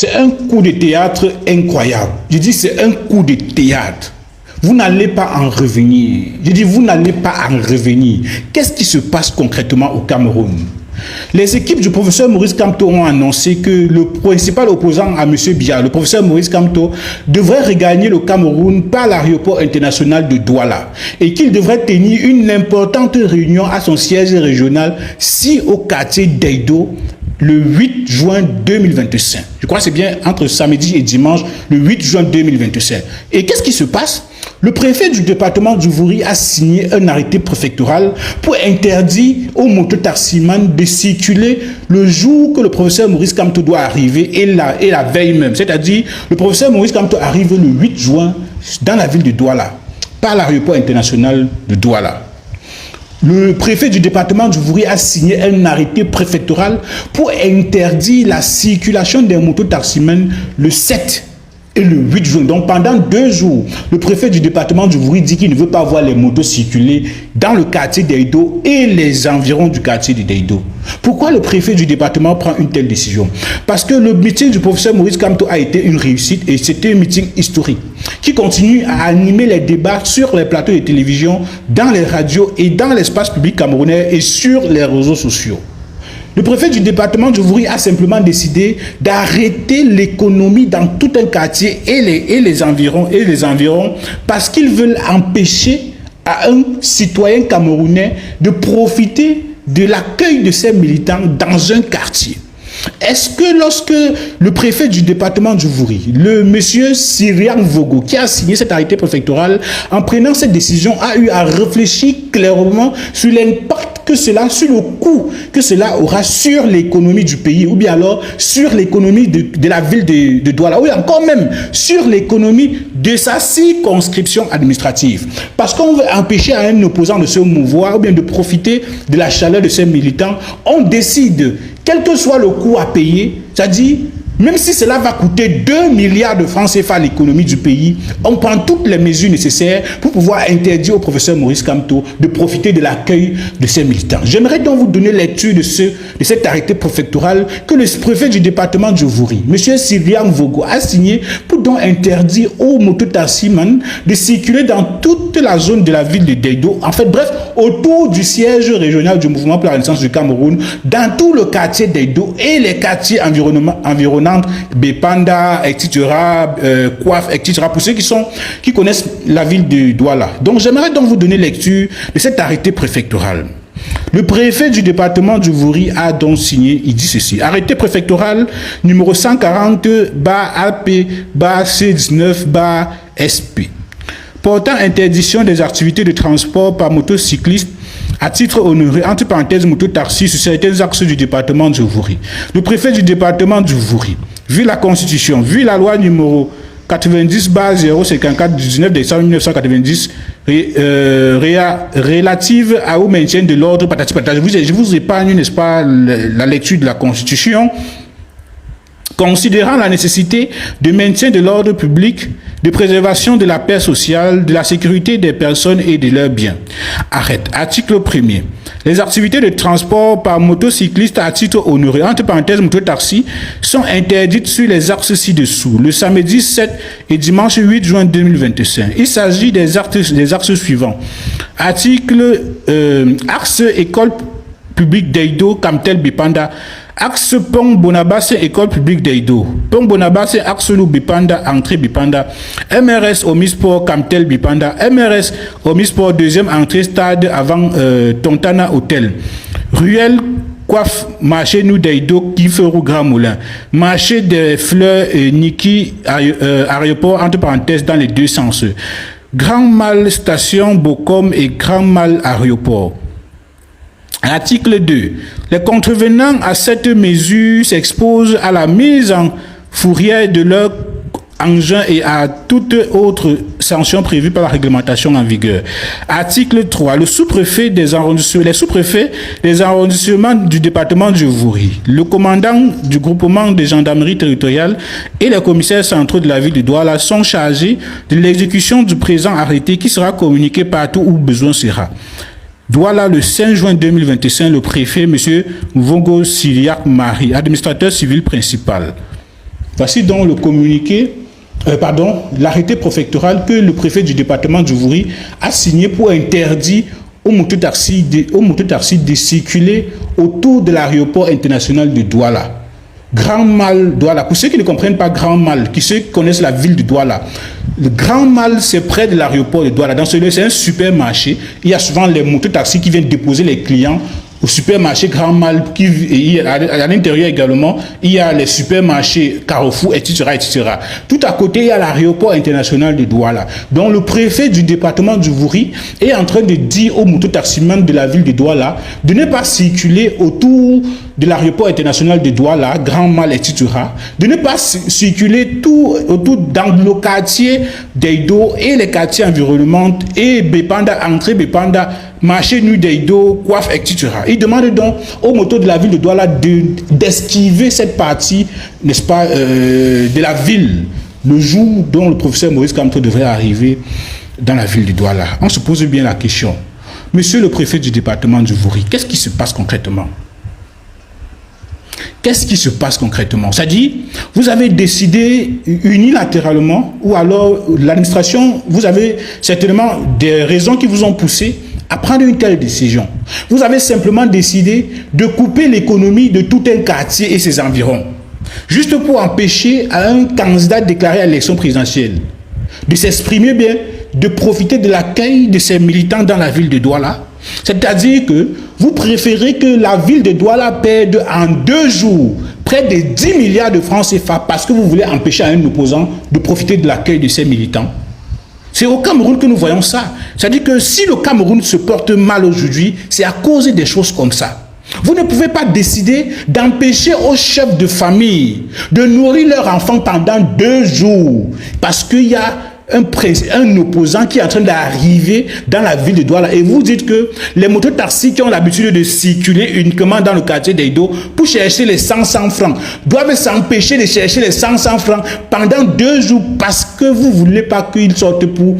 C'est un coup de théâtre incroyable. Je dis c'est un coup de théâtre. Vous n'allez pas en revenir. Je dis vous n'allez pas en revenir. Qu'est-ce qui se passe concrètement au Cameroun? Les équipes du professeur Maurice Kamto ont annoncé que le principal opposant à M. Biya, le professeur Maurice Kamto, devrait regagner le Cameroun par l'aéroport international de Douala et qu'il devrait tenir une importante réunion à son siège régional au quartier d'Eido le 8 juin 2025. Je crois que c'est bien entre samedi et dimanche, le 8 juin 2025. Et qu'est-ce qui se passe? Le préfet du département du Vouri a signé un arrêté préfectoral pour interdire aux mototaximans de circuler le jour que le professeur Maurice Kamto doit arriver et la veille même. C'est-à-dire, le professeur Maurice Kamto arrive le 8 juin dans la ville de Douala, par l'aéroport international de Douala. Le préfet du département du Vouri a signé un arrêté préfectoral pour interdire la circulation des mototaximans le 7 et le 8 juin. Donc pendant 2 jours, le préfet du département du Vouri dit qu'il ne veut pas voir les motos circuler dans le quartier d'Eido et les environs du quartier d'Eido. Pourquoi le préfet du département prend une telle décision? Parce que le meeting du professeur Maurice Kamto a été une réussite et c'était un meeting historique qui continue à animer les débats sur les plateaux de télévision, dans les radios et dans l'espace public camerounais et sur les réseaux sociaux. Le préfet du département du Vouri a simplement décidé d'arrêter l'économie dans tout un quartier et les environs parce qu'ils veulent empêcher à un citoyen camerounais de profiter de l'accueil de ces militants dans un quartier. Est-ce que lorsque le préfet du département du Vouri, le monsieur Cyrian Vogo, qui a signé cet arrêté préfectoral, en prenant cette décision, a eu à réfléchir clairement sur l'impact que cela, sur le coût que cela aura sur l'économie du pays, ou bien alors sur l'économie de la ville de Douala, ou encore même sur l'économie de sa circonscription administrative. Parce qu'on veut empêcher à un opposant de se mouvoir, ou bien de profiter de la chaleur de ses militants, on décide, quel que soit le coût à payer, c'est-à-dire, même si cela va coûter 2 milliards de francs CFA à l'économie du pays, on prend toutes les mesures nécessaires pour pouvoir interdire au professeur Maurice Kamto de profiter de l'accueil de ses militants. J'aimerais donc vous donner lecture de cet arrêté préfectoral que le préfet du département du Vouri, M. Cyrian Vogo, a signé pour donc interdire aux mototaximans de circuler dans toute la zone de la ville de Deido, en fait, bref, autour du siège régional du mouvement pour la Renaissance du Cameroun, dans tout le quartier d'Eido et les quartiers environnants, Bepanda, etc., Kouaf, etc., pour ceux qui connaissent la ville de Douala. Donc, j'aimerais donc vous donner lecture de cet arrêté préfectoral. Le préfet du département du Vouri a donc signé, il dit ceci: arrêté préfectoral numéro 140-AP-C19-SP, portant interdiction des activités de transport par motocycliste à titre honoré, entre parenthèses, moto-taxi sur certains axes du département du Vouri. Le préfet du département du Vouri, vu la Constitution, vu la loi numéro 90/054 du 19 décembre 1990 relative au maintien de l'ordre, je vous épargne, n'est-ce pas, la lecture de la Constitution, considérant la nécessité de maintien de l'ordre public, de préservation de la paix sociale, de la sécurité des personnes et de leurs biens. Arrête. Article 1er. Les activités de transport par motocycliste à titre honoré, entre parenthèses mototaxi, sont interdites sur les axes ci-dessous, le samedi 7 et dimanche 8 juin 2025. Il s'agit des axes suivants. Article axe école publique d'Eido, Kamtel, Bipanda. Axe Pont Bonabasse, école publique d'Eido. Pont Bonabasse, axe Lou Bipanda, entrée Bipanda. MRS Omisport, Kamtel Bipanda. MRS Omisport, deuxième entrée, stade avant Tontana Hôtel. Ruelle Coiffe, marché nous d'Eido, Kiferou Grand Moulin. Marché des Fleurs, Niki, aéroport, entre parenthèses, dans les deux sens. Grand Mal Station, Bocom et Grand Mal Aéroport. Article 2. Les contrevenants à cette mesure s'exposent à la mise en fourrière de leur engin et à toute autre sanction prévue par la réglementation en vigueur. Article 3. Le sous-préfet des arrondissements, les sous-préfets des arrondissements du département du Vouri, le commandant du groupement des gendarmeries territoriales et les commissaires centraux de la ville de Douala sont chargés de l'exécution du présent arrêté qui sera communiqué partout où besoin sera. Douala, le 5 juin 2025, le préfet, M. Vongo Siriak Marie, administrateur civil principal. Voici donc le communiqué, l'arrêté préfectoral que le préfet du département du Vouri a signé pour interdire aux mototaxis de circuler autour de l'aéroport international de Douala. Grand Mal, Douala. Pour ceux qui ne comprennent pas Grand Mal, ceux qui connaissent la ville de Douala, le Grand Mal, c'est près de l'aéroport de Douala. Dans ce lieu, c'est un supermarché. Il y a souvent les mototaxis qui viennent déposer les clients au supermarché Grand Mal. À l'intérieur également, il y a les supermarchés Carrefour, etc., etc. Tout à côté, il y a l'aéroport international de Douala. Donc, le préfet du département du Vouri est en train de dire aux mototaximans de la ville de Douala de ne pas circuler autour de l'aéroport international de Douala, Grand Mal, etc. De ne pas circuler autour dans le quartier d'Eido et les quartiers environnementaux et Bepanda, entrée Bepanda, marché nu d'Eido, coiffe, etc. Il demande donc aux motos de la ville de Douala d'esquiver cette partie, n'est-ce pas, de la ville, le jour dont le professeur Maurice Kamto devrait arriver dans la ville de Douala. On se pose bien la question. Monsieur le préfet du département du Vouri, qu'est-ce qui se passe concrètement? Qu'est-ce qui se passe concrètement? C'est-à-dire, vous avez décidé unilatéralement, ou alors l'administration, vous avez certainement des raisons qui vous ont poussé à prendre une telle décision. Vous avez simplement décidé de couper l'économie de tout un quartier et ses environs, juste pour empêcher à un candidat déclaré à l'élection présidentielle de s'exprimer bien, de profiter de l'accueil de ses militants dans la ville de Douala. C'est-à-dire que vous préférez que la ville de Douala perde en 2 jours près de 10 milliards de francs CFA parce que vous voulez empêcher à un opposant de profiter de l'accueil de ses militants. C'est au Cameroun que nous voyons ça. C'est-à-dire que si le Cameroun se porte mal aujourd'hui, c'est à cause des choses comme ça. Vous ne pouvez pas décider d'empêcher aux chefs de famille de nourrir leurs enfants pendant 2 jours parce qu'il y a un opposant qui est en train d'arriver dans la ville de Douala et vous dites que les mototaxis qui ont l'habitude de circuler uniquement dans le quartier d'Eido pour chercher les 100 francs doivent s'empêcher de chercher les 100 francs pendant 2 jours parce que vous ne voulez pas qu'ils sortent pour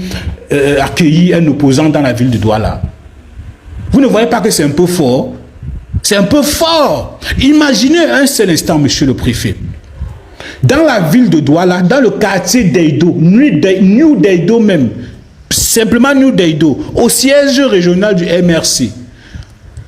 accueillir un opposant dans la ville de Douala. Vous ne voyez pas que c'est un peu fort? C'est un peu fort. Imaginez un seul instant, monsieur le préfet. Dans la ville de Douala, dans le quartier d'Eido, New d'Eido même, simplement New d'Eido, au siège régional du MRC,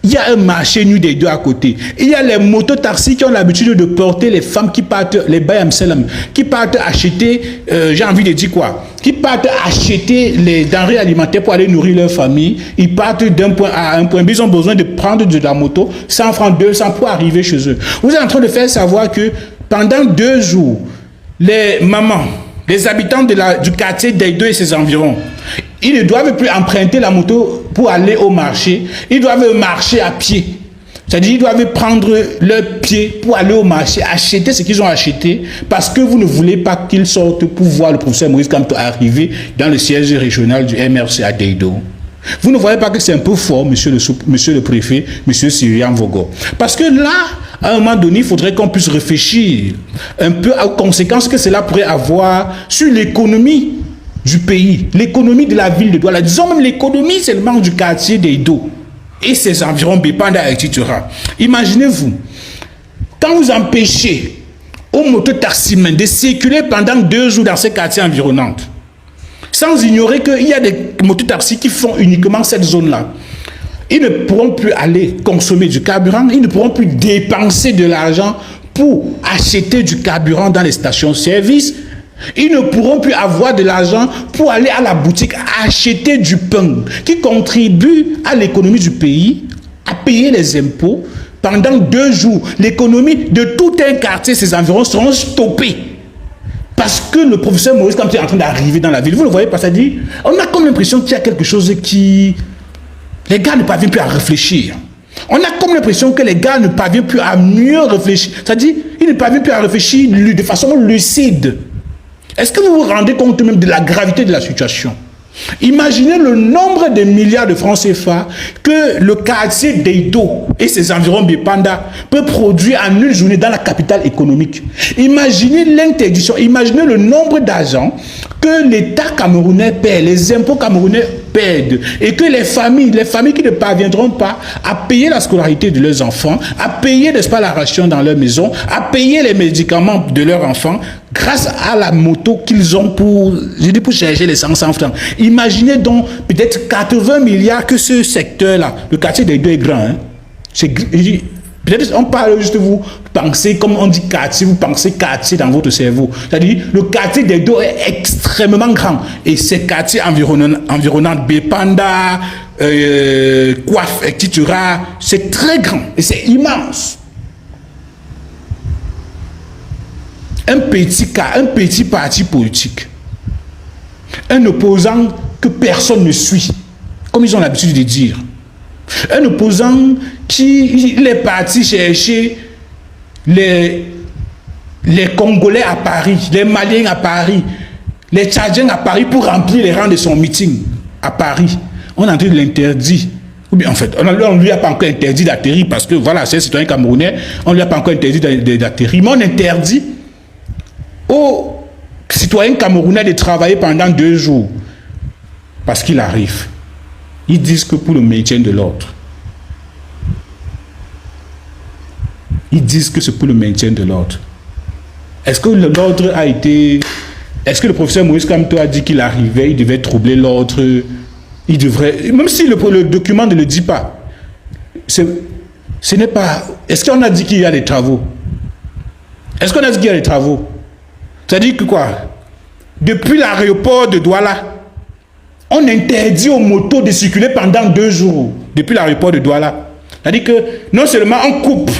il y a un marché New d'Eido à côté. Il y a les mototaxis qui ont l'habitude de porter les femmes qui partent, les Bayam Salam, qui partent acheter, j'ai envie de dire quoi, qui partent acheter les denrées alimentaires pour aller nourrir leur famille. Ils partent d'un point A à un point B. Ils ont besoin de prendre de la moto, 100 francs, 200 pour arriver chez eux. Vous êtes en train de faire savoir que pendant 2 jours, les mamans, les habitants du quartier d'Eido et ses environs, ils ne doivent plus emprunter la moto pour aller au marché. Ils doivent marcher à pied. C'est-à-dire qu'ils doivent prendre leurs pieds pour aller au marché, acheter ce qu'ils ont acheté, parce que vous ne voulez pas qu'ils sortent pour voir le professeur Maurice Kamto arriver dans le siège régional du MRC à Eido. Vous ne voyez pas que c'est un peu fort, monsieur le préfet, monsieur Cyrian Vogo. Parce que là, à un moment donné, il faudrait qu'on puisse réfléchir un peu aux conséquences que cela pourrait avoir sur l'économie du pays, l'économie de la ville de Douala, disons même l'économie seulement du quartier d'Eido et ses environs, Bepanda, etc. Imaginez-vous, quand vous empêchez aux mototaximens de circuler pendant 2 jours dans ces quartiers environnants, sans ignorer qu'il y a des mototaxis qui font uniquement cette zone-là. Ils ne pourront plus aller consommer du carburant, ils ne pourront plus dépenser de l'argent pour acheter du carburant dans les stations-service. Ils ne pourront plus avoir de l'argent pour aller à la boutique acheter du pain qui contribue à l'économie du pays, à payer les impôts. Pendant 2 jours, l'économie de tout un quartier, ses environs seront stoppés. Parce que le professeur Maurice Kamto est en train d'arriver dans la ville. Vous le voyez pas, ça dit, on a comme l'impression qu'il y a quelque chose qui... Les gars ne parviennent plus à réfléchir. On a comme l'impression que les gars ne parviennent plus à mieux réfléchir. C'est-à-dire, ils ne parviennent plus à réfléchir de façon lucide. Est-ce que vous vous rendez compte même de la gravité de la situation? Imaginez le nombre de milliards de francs CFA que le quartier d'Eido et ses environs Bepanda peut produire en une journée dans la capitale économique. Imaginez l'interdiction, imaginez le nombre d'argent que l'État camerounais paie, les impôts camerounais perdent et que les familles qui ne parviendront pas à payer la scolarité de leurs enfants, à payer, n'est-ce pas, la ration dans leur maison, à payer les médicaments de leurs enfants, grâce à la moto qu'ils ont pour chercher les 500 francs. Imaginez donc peut-être 80 milliards que ce secteur-là, le quartier des deux est grand. Hein? Peut-être on parle juste, vous pensez, comme on dit quartier, vous pensez quartier dans votre cerveau. C'est-à-dire, le quartier des deux est extrêmement grand. Et ces quartiers environnants, Bepanda, Coiffe, etc., c'est très grand et c'est immense. Un petit parti politique, un opposant que personne ne suit, comme ils ont l'habitude de dire. Un opposant qui est parti chercher les Congolais à Paris, les Maliens à Paris, les Tchadiens à Paris pour remplir les rangs de son meeting à Paris. On a dit l'interdit. Ou bien en fait, on ne lui a pas encore interdit d'atterrir parce que voilà, c'est un citoyen camerounais, on ne lui a pas encore interdit d'atterrir. Mais on interdit aux citoyens camerounais de travailler pendant 2 jours parce qu'il arrive. Ils disent que pour le maintien de l'ordre. Ils disent que c'est pour le maintien de l'ordre. Est-ce que l'ordre a été... Est-ce que le professeur Maurice Kamto a dit qu'il arrivait, il devait troubler l'ordre, il devrait... Même si le document ne le dit pas. Ce n'est pas... Est-ce qu'on a dit qu'il y a des travaux? Est-ce qu'on a dit qu'il y a des travaux? C'est-à-dire que quoi? Depuis l'aéroport de Douala, on interdit aux motos de circuler pendant 2 jours depuis l'aéroport de Douala. C'est-à-dire que non seulement on coupe,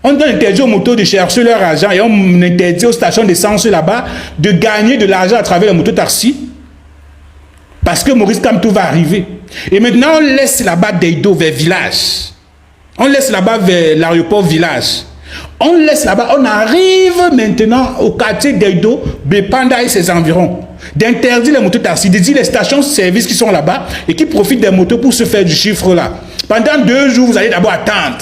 on interdit aux motos de chercher leur argent et on interdit aux stations d'essence là-bas de gagner de l'argent à travers les motos taxis parce que Maurice Kamto va arriver. Et maintenant on laisse là-bas Deido vers village. On laisse là-bas vers l'aéroport village. On laisse là-bas, on arrive maintenant au quartier d'Eido, Bepanda et ses environs. D'interdire les motos taxis, de dire les stations-service qui sont là-bas et qui profitent des motos pour se faire du chiffre là. Pendant 2 jours, vous allez d'abord attendre.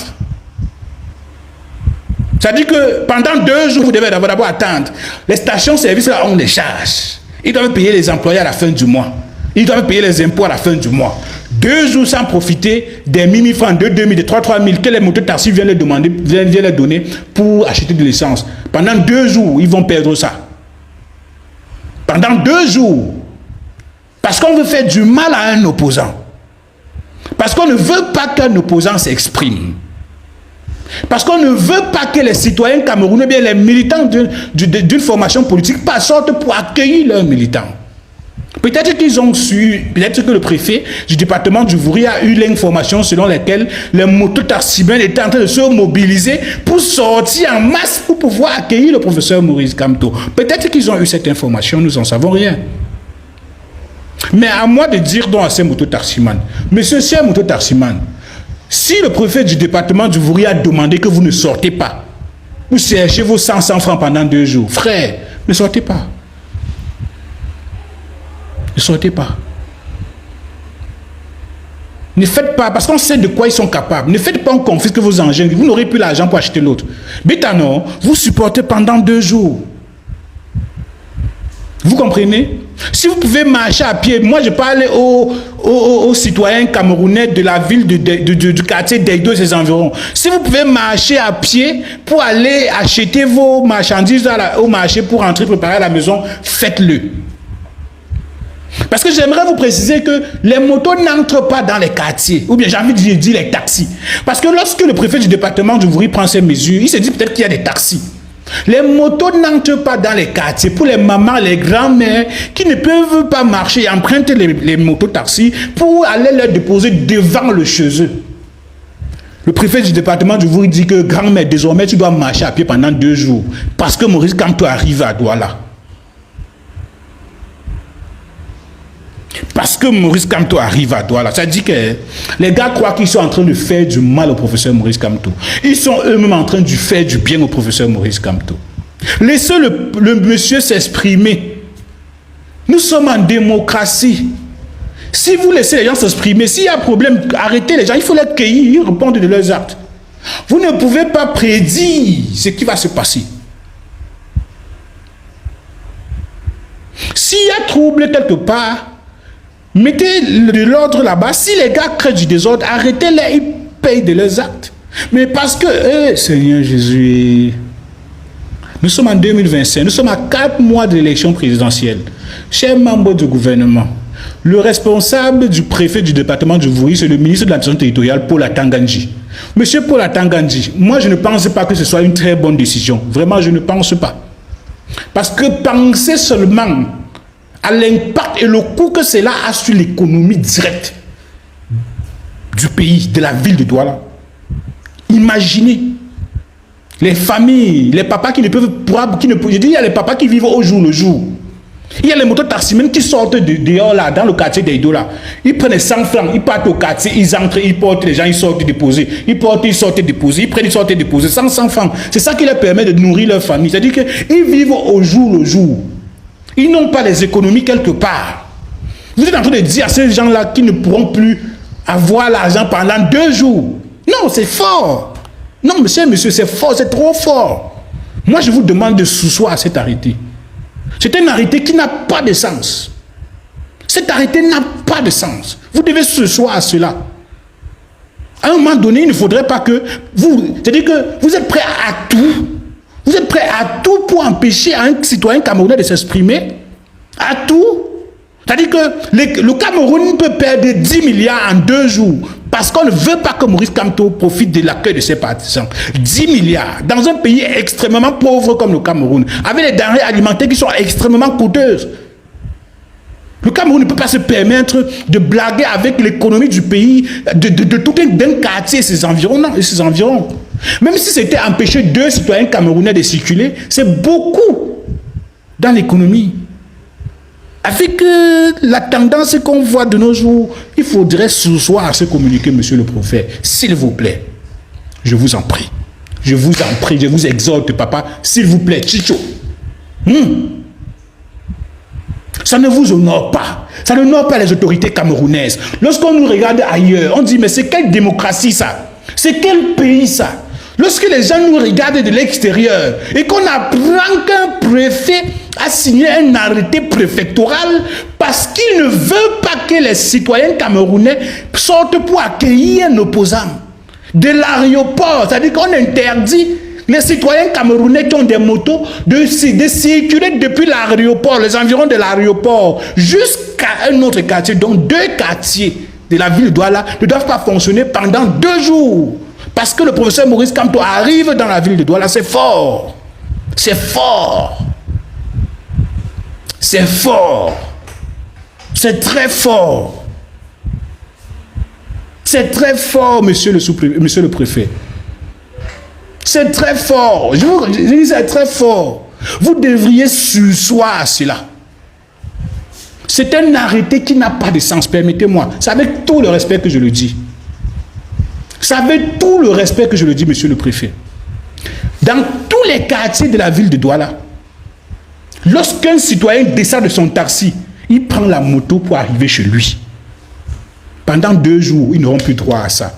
C'est-à-dire que pendant 2 jours, vous devez d'abord attendre. Les stations-service là, on les charge. Ils doivent payer les employés à la fin du mois. Ils doivent payer les impôts à la fin du mois. 2 jours sans profiter des 1000 francs, de 2000, de 3000 que les motos taxis viennent les demander, viennent les donner pour acheter de l'essence. Pendant 2 jours, ils vont perdre ça. Pendant 2 jours. Parce qu'on veut faire du mal à un opposant. Parce qu'on ne veut pas qu'un opposant s'exprime. Parce qu'on ne veut pas que les citoyens camerounais, bien les militants d'une formation politique, sortent pour accueillir leurs militants. Peut-être qu'ils ont su, peut-être que le préfet du département du Vouri a eu l'information selon laquelle les mototaximen étaient en train de se mobiliser pour sortir en masse pour pouvoir accueillir le professeur Maurice Kamto. Peut-être qu'ils ont eu cette information, nous n'en savons rien. Mais à moi de dire donc à ces mototaximans, monsieur, c'est un mototaximan, si le préfet du département du Vouri a demandé que vous ne sortez pas, vous cherchez vos 100 francs pendant 2 jours, frère, ne sortez pas. Ne sortez pas. Ne faites pas, parce qu'on sait de quoi ils sont capables. Ne faites pas, on confisque vos engins. Vous n'aurez plus l'argent pour acheter l'autre. Bétano, vous supportez pendant 2 jours. Vous comprenez? Si vous pouvez marcher à pied, moi je parle aux citoyens camerounais de la ville du quartier d'Eido et ses environs. Si vous pouvez marcher à pied pour aller acheter vos marchandises au marché pour rentrer préparer à la maison, faites-le. Parce que j'aimerais vous préciser que les motos n'entrent pas dans les quartiers, ou bien j'ai envie de dire les taxis. Parce que lorsque le préfet du département du Vouri prend ces mesures, il se dit peut-être qu'il y a des taxis. Les motos n'entrent pas dans les quartiers pour les mamans, les grands-mères qui ne peuvent pas marcher et emprunter les motos-taxis pour aller leur déposer devant le chez eux. Le préfet du département du Vouri dit que grand-mère, désormais tu dois marcher à pied pendant 2 jours parce que Maurice Kamto arrive à Douala. Parce que Maurice Kamto arrive à Douala. Ça dit que les gars croient qu'ils sont en train de faire du mal au professeur Maurice Kamto. Ils sont eux-mêmes en train de faire du bien au professeur Maurice Kamto. Laissez le monsieur s'exprimer. Nous sommes en démocratie. Si vous laissez les gens s'exprimer, s'il y a un problème, arrêtez les gens. Il faut les cueillir, répondre de leurs actes. Vous ne pouvez pas prédire ce qui va se passer. S'il y a trouble quelque part, Mettez de l'ordre là-bas. Si les gars créent du désordre, arrêtez-les, ils payent de leurs actes. Mais parce que, Seigneur Jésus, nous sommes en 2025, nous sommes à 4 mois de l'élection présidentielle. Chers membres du gouvernement, le responsable du préfet du département du Vouri, c'est le ministre de l'administration territoriale, Paul Atanganji. Monsieur Paul Atanganji, moi je ne pense pas que ce soit une très bonne décision. Vraiment, je ne pense pas. Parce que pensez seulement à l'impact et le coût que cela a sur l'économie directe du pays, de la ville de Douala. Imaginez les familles, les papas qui ne peuvent pas, je dis, il y a les papas qui vivent au jour le jour. Il y a les mototaximens qui sortent dehors là, dans le quartier d'Aïdo là. Ils prennent 100 francs, ils partent au quartier, ils entrent, ils portent les gens, ils sortent déposer. Ils portent, ils sortent déposer, ils prennent, ils sortent déposer, 100 francs. C'est ça qui leur permet de nourrir leur famille. C'est-à-dire qu'ils vivent au jour le jour. Ils n'ont pas les économies quelque part. Vous êtes en train de dire à ces gens-là qui ne pourront plus avoir l'argent pendant 2 jours. Non, c'est fort. Non, monsieur, c'est fort, c'est trop fort. Moi, je vous demande de sousseoir à cet arrêté. C'est un arrêté qui n'a pas de sens. Cet arrêté n'a pas de sens. Vous devez sousseoir à cela. À un moment donné, il ne faudrait pas que vous... C'est-à-dire que vous êtes prêts à tout. Vous êtes prêts à tout pour empêcher un citoyen camerounais de s'exprimer. À tout. C'est-à-dire que le Cameroun peut perdre 10 milliards en 2 jours parce qu'on ne veut pas que Maurice Kamto profite de l'accueil de ses partisans. 10 milliards dans un pays extrêmement pauvre comme le Cameroun, avec les denrées alimentaires qui sont extrêmement coûteuses. Le Cameroun ne peut pas se permettre de blaguer avec l'économie du pays, de tout d'un quartier et ses environs. Même si c'était empêcher 2 citoyens camerounais de circuler, c'est beaucoup dans l'économie. Avec la tendance qu'on voit de nos jours, il faudrait sousseoir à ce communiqué, monsieur le prophète. S'il vous plaît, je vous en prie. Je vous en prie, je vous exhorte, papa. S'il vous plaît, Chicho. Ça ne vous honore pas. Ça n'honore pas les autorités camerounaises. Lorsqu'on nous regarde ailleurs, on dit, mais c'est quelle démocratie ça? C'est quel pays ça? Lorsque les gens nous regardent de l'extérieur et qu'on apprend qu'un préfet a signé un arrêté préfectoral parce qu'il ne veut pas que les citoyens camerounais sortent pour accueillir un opposant de l'aéroport, c'est-à-dire qu'on interdit les citoyens camerounais qui ont des motos de circuler depuis l'aéroport, les environs de l'aéroport, jusqu'à un autre quartier, donc 2 quartiers de la ville de Douala ne doivent pas fonctionner pendant 2 jours. Parce que le professeur Maurice Kamto arrive dans la ville de Douala, c'est fort. C'est fort. C'est fort. C'est très fort. C'est très fort, monsieur le préfet. C'est très fort. Je dis c'est très fort. Vous devriez surseoir à cela. C'est un arrêté qui n'a pas de sens, permettez-moi. C'est avec tout le respect que je le dis. C'est avec tout le respect que je le dis, monsieur le préfet. Dans tous les quartiers de la ville de Douala, lorsqu'un citoyen descend de son taxi, il prend la moto pour arriver chez lui. Pendant 2 jours, ils n'auront plus droit à ça.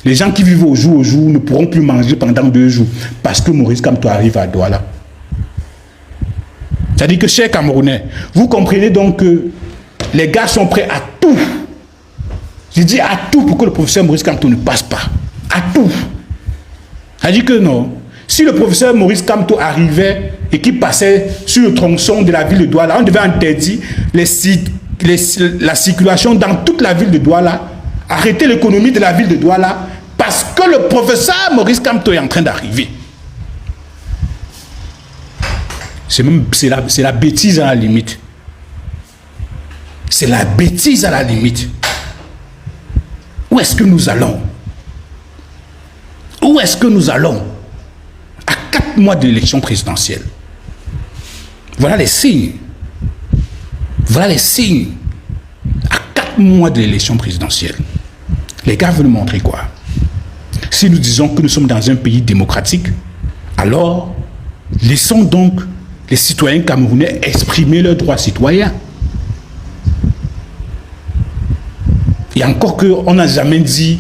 Les gens qui vivent au jour ne pourront plus manger pendant 2 jours parce que Maurice Kamto arrive à Douala. C'est-à-dire que, chers Camerounais, vous comprenez donc que les gars sont prêts à tout. Je dis à tout pour que le professeur Maurice Kamto ne passe pas. À tout. C'est-à-dire que non. Si le professeur Maurice Kamto arrivait et qu'il passait sur le tronçon de la ville de Douala, on devait interdire la circulation dans toute la ville de Douala, arrêter l'économie de la ville de Douala, parce que le professeur Maurice Kamto est en train d'arriver. C'est la bêtise à la limite. C'est la bêtise à la limite. Où est-ce que nous allons? Où est-ce que nous allons? À 4 mois de l'élection présidentielle. Voilà les signes. Voilà les signes. À 4 mois de l'élection présidentielle. Les gars veulent montrer quoi? Si nous disons que nous sommes dans un pays démocratique, alors laissons donc les citoyens camerounais exprimer leurs droits citoyens. Et encore qu'on n'a jamais dit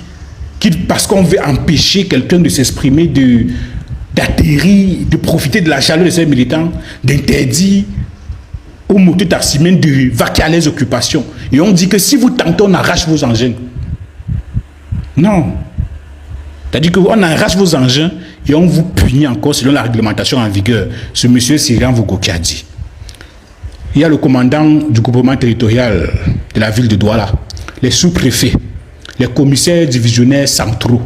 parce qu'on veut empêcher quelqu'un de s'exprimer, d'atterrir, de profiter de la chaleur de ses militants, d'interdire aux mototaximens de vaquer à les occupations. Et on dit que si vous tentez, on arrache vos engins. Non. C'est-à-dire qu'on arrache vos engins et on vous punit encore selon la réglementation en vigueur. Ce monsieur Sirian Vogo qui a dit. Il y a le commandant du groupement territorial de la ville de Douala, les sous-préfets, les commissaires divisionnaires centraux.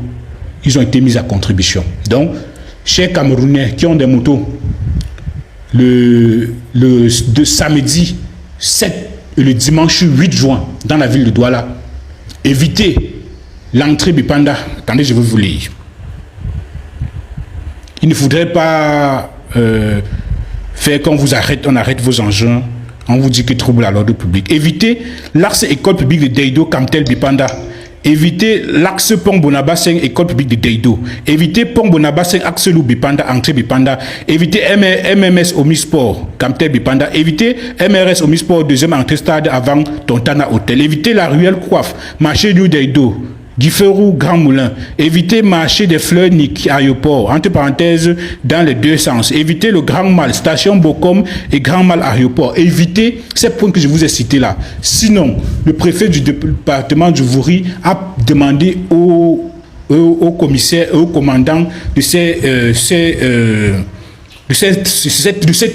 Ils ont été mis à contribution. Donc, chers Camerounais qui ont des motos, de samedi 7 et le dimanche 8 juin dans la ville de Douala, évitez l'entrée Bipanda. Attendez, je vais vous lire. Il ne faudrait pas faire qu'on vous arrête, on arrête vos engins, on vous dit que trouble à l'ordre public. Évitez l'axe école publique de Deido, Kamtel, Bipanda. Évitez l'axe Pont Bonabaseng, école publique de Deido. Évitez Pont Bonabaseng, axe Lou Bipanda, entrée Bipanda. Évitez MMS Omisport, Kamtel Bipanda. Évitez MRS Omisport, deuxième entrée stade avant Tontana Hotel. Évitez la ruelle Coiffe, marché du Deido. Guiferou, Grand Moulin. Évitez marché des fleurs Nick, aéroport, entre parenthèses, dans les deux sens. Évitez le Grand Mal, station Bocom et Grand Mal, aéroport. Évitez ces points que je vous ai cités là. Sinon, le préfet du département du Vouri a demandé au commissaire et au commandant de ces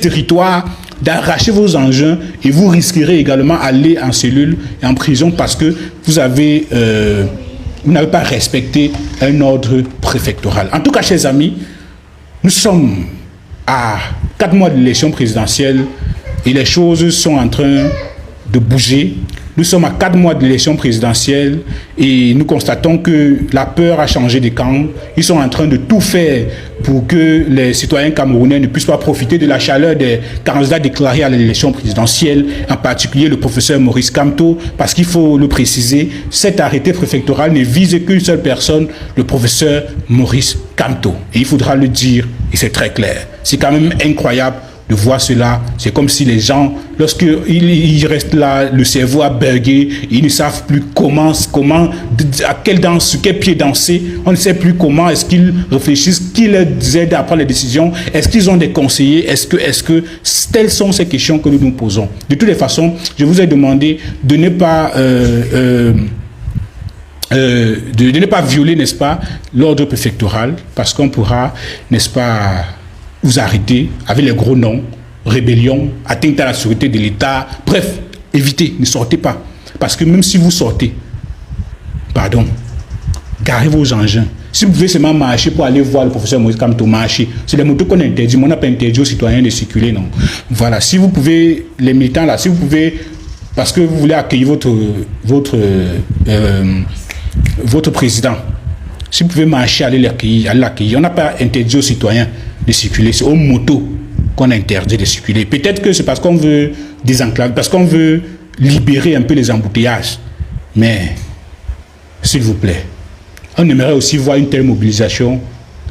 territoires d'arracher vos engins et vous risquerez également aller en cellule et en prison parce que vous avez... vous n'avez pas respecté un ordre préfectoral. En tout cas, chers amis, nous sommes à 4 mois de l'élection présidentielle et les choses sont en train de bouger. Nous sommes à 4 mois de l'élection présidentielle et nous constatons que la peur a changé de camp. Ils sont en train de tout faire pour que les citoyens camerounais ne puissent pas profiter de la chaleur des candidats déclarés à l'élection présidentielle, en particulier le professeur Maurice Kamto, parce qu'il faut le préciser, cet arrêté préfectoral ne vise qu'une seule personne, le professeur Maurice Kamto. Et il faudra le dire, et c'est très clair. C'est quand même incroyable de voir cela. C'est comme si les gens, lorsqu'ils restent là, le cerveau a bugué, ils ne savent plus comment, à quelle danse, sur quel pied danser, on ne sait plus comment, est-ce qu'ils réfléchissent, qui les aide à prendre les décisions, est-ce qu'ils ont des conseillers, est-ce que, telles sont ces questions que nous nous posons. De toutes les façons, je vous ai demandé de ne pas... de ne pas violer, n'est-ce pas, l'ordre préfectoral, parce qu'on pourra, n'est-ce pas, vous arrêter avec les gros noms, rébellion, atteinte à la sécurité de l'État, bref, évitez, ne sortez pas. Parce que même si vous sortez, pardon, garez vos engins. Si vous pouvez seulement marcher pour aller voir le professeur Moïse Kamto marcher, c'est les motos qu'on interdit, mais on n'a pas interdit aux citoyens de circuler, non. Voilà, si vous pouvez, les militants là, si vous pouvez, parce que vous voulez accueillir votre président, si vous pouvez marcher, aller l'accueillir, on n'a pas interdit aux citoyens de circuler, c'est aux motos qu'on interdit de circuler. Peut-être que c'est parce qu'on veut désenclaver, parce qu'on veut libérer un peu les embouteillages. Mais, s'il vous plaît, on aimerait aussi voir une telle mobilisation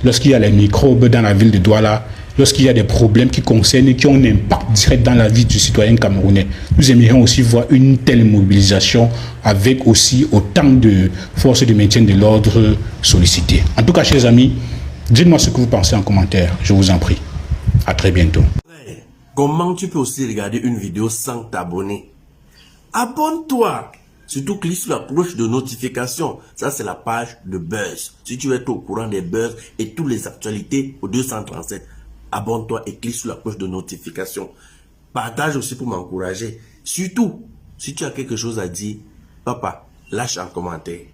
lorsqu'il y a les microbes dans la ville de Douala, lorsqu'il y a des problèmes qui concernent et qui ont un impact direct dans la vie du citoyen camerounais. Nous aimerions aussi voir une telle mobilisation avec aussi autant de forces de maintien de l'ordre sollicitées. En tout cas, chers amis, dites-moi ce que vous pensez en commentaire, je vous en prie. À très bientôt. Comment tu peux aussi regarder une vidéo sans t'abonner? Abonne-toi! Surtout clique sur la cloche de notification. Ça, c'est la page de Buzz. Si tu veux être au courant des buzz et toutes les actualités au 237, abonne-toi et clique sur la cloche de notification. Partage aussi pour m'encourager. Surtout, si tu as quelque chose à dire, papa, lâche un commentaire.